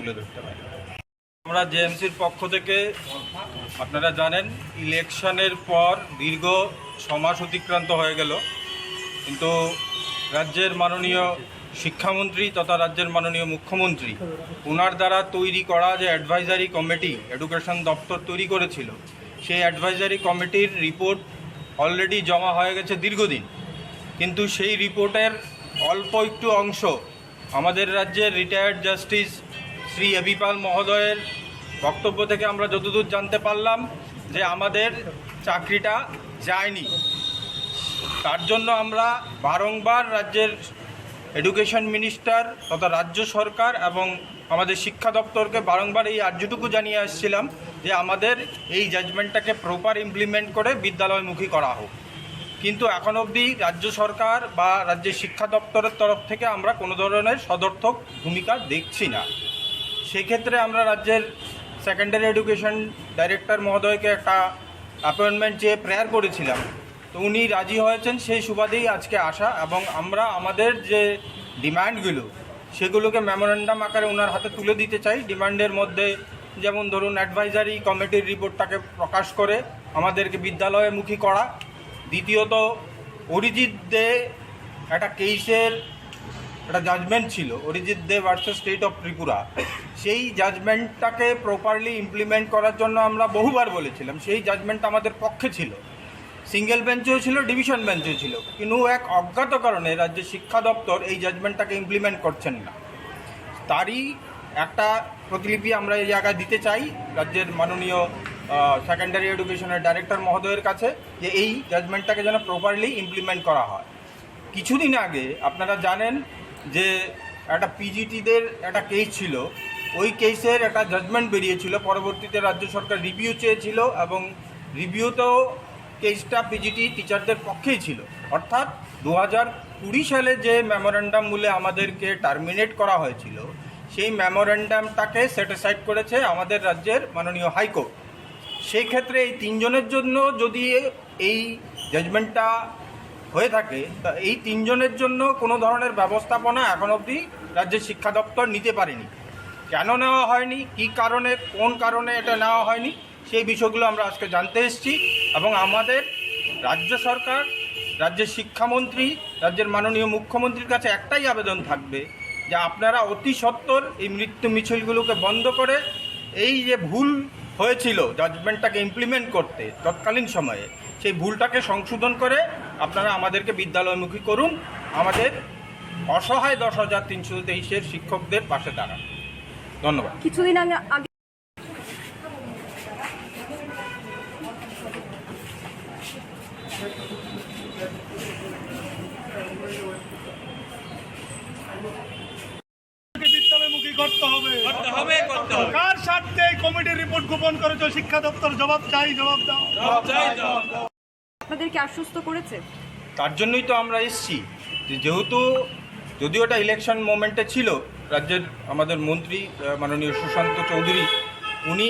তুলে ধরতে পারি। আমরা জেএমসির পক্ষ থেকে আপনারা জানেন ইলেকশনের পর দীর্ঘ 6 মাস অতিক্রান্ত হয়ে গেল, কিন্তু রাজ্যের মাননীয় শিক্ষামন্ত্রী তথা রাজ্যের মাননীয় মুখ্যমন্ত্রী ওনার দ্বারা তৈরি করা যে অ্যাডভাইজারি কমিটি এডুকেশন দপ্তর তৈরি করেছিল, সেই অ্যাডভাইজারি কমিটির রিপোর্ট অলরেডি জমা হয়ে গেছে দীর্ঘদিন, কিন্তু সেই রিপোর্টের অল্প একটু অংশ আমাদের রাজ্যের রিটায়ার্ড জাস্টিস শ্রী এবি পাল মহোদয়ের বক্তব্য থেকে আমরা যতদূর জানতে পারলাম যে আমাদের চাকরিটা যায়নি। তার জন্য আমরা বারংবার রাজ্যের এডুকেশন মিনিস্টার তথা রাজ্য সরকার এবং আমাদের শিক্ষা দপ্তরকে বারংবার এই আর্যটুকু জানিয়ে আসছিলাম যে আমাদের এই জাজমেন্টটাকে প্রপার ইমপ্লিমেন্ট করে বিদ্যালয়মুখী করা হোক, কিন্তু এখন অবধি রাজ্য সরকার বা রাজ্যের শিক্ষা দপ্তরের তরফ থেকে আমরা কোনো ধরনের সদর্থক ভূমিকা দেখছি না। সেক্ষেত্রে আমরা রাজ্যের সেকেন্ডারি এডুকেশন ডাইরেক্টর মহোদয়কে একটা অ্যাপয়েন্টমেন্ট চেয়ে প্রেয়ার করেছিলাম, তো উনি রাজি হয়েছেন। সেই সুবাদেই আজকে আসা এবং আমরা আমাদের যে ডিমান্ডগুলো সেগুলোকে মেমোরেন্ডাম আকারে ওনার হাতে তুলে দিতে চাই। ডিমান্ডের মধ্যে যেমন ধরুন অ্যাডভাইজারি কমিটির রিপোর্টটাকে প্রকাশ করে আমাদেরকে বিদ্যালয়মুখী করা, দ্বিতীয়ত অরিজিৎ দে একটা কেসের একটা জাজমেন্ট ছিল, অরিজিৎ দে ভার্সেস স্টেট অফ ত্রিপুরা, সেই জাজমেন্টটাকে প্রপারলি ইমপ্লিমেন্ট করার জন্য আমরা বহুবার বলেছিলাম। সেই জাজমেন্ট আমাদের পক্ষে ছিল, সিঙ্গেল বেঞ্চেও ছিল, ডিভিশন বেঞ্চেও ছিল, কিন্তু এক অজ্ঞাত কারণে রাজ্যের শিক্ষা দপ্তর এই জাজমেন্টটাকে ইমপ্লিমেন্ট করছেন না। তারই একটা প্রতিলিপি আমরা এই জায়গায় দিতে চাই রাজ্যের মাননীয় সেকেন্ডারি এডুকেশনের ডাইরেক্টর মহোদয়ের কাছে, যে এই জাজমেন্টটাকে যেন প্রপারলি ইমপ্লিমেন্ট করা হয়। কিছুদিন আগে আপনারা জানেন যে একটা পিজিটিদের একটা কেস ছিল, ওই কেসের একটা জাজমেন্ট বেরিয়েছিল, পরবর্তীতে রাজ্য সরকার রিভিউ চেয়েছিল এবং রিভিউতেও কেসটা পিজিটি টিচারদের পক্ষেই ছিল। অর্থাৎ 2020 সালে যে মেমোরেন্ডাম বলে আমাদেরকে টার্মিনেট করা হয়েছিল, সেই মেমোরেন্ডামটাকে সেটিসফাইড করেছে আমাদের রাজ্যের মাননীয় হাইকোর্ট। সেই ক্ষেত্রে এই 3 জনের জন্য যদি এই জাজমেন্টটা হয়ে থাকে, তা এই 3 জনের জন্য কোনো ধরনের ব্যবস্থাপনা এখন অবধি রাজ্যের শিক্ষা দপ্তর নিতে পারেনি। কেন নেওয়া হয়নি, কী কারণে, কোন কারণে এটা নেওয়া হয়নি, সেই বিষয়গুলো আমরা আজকে জানতে এসেছি। এবং আমাদের রাজ্য সরকার, রাজ্যের শিক্ষামন্ত্রী, রাজ্যের মাননীয় মুখ্যমন্ত্রীর কাছে একটাই আবেদন থাকবে যে আপনারা অতি সত্বর এই মৃত্যু মিছিলগুলোকে বন্ধ করে এই যে ভুল হয়েছিল জাজমেন্টটাকে ইমপ্লিমেন্ট করতে তৎকালীন সময়ে, সেই ভুলটাকে সংশোধন করে আপনারা আমাদেরকে বিদ্যালয়মুখী করুন, আমাদের অসহায় 10,323 শিক্ষকদের পাশে দাঁড়ান। ধন্যবাদ। কিছুদিন আগে বিদ্যালয়মুখী করতে হবে। কার স্বার্থে এই কমিটির রিপোর্ট গোপন করেছে শিক্ষা দপ্তর? জবাব চাই, জবাব দাও। আপনাদেরকে আশ্বস্ত করেছে? তার জন্যই তো আমরা এসেছি, যেহেতু যদিও এটা ইলেকশন মোমেন্টে ছিল, রাজ্যের আমাদের মন্ত্রী মাননীয় সুশান্ত চৌধুরী উনি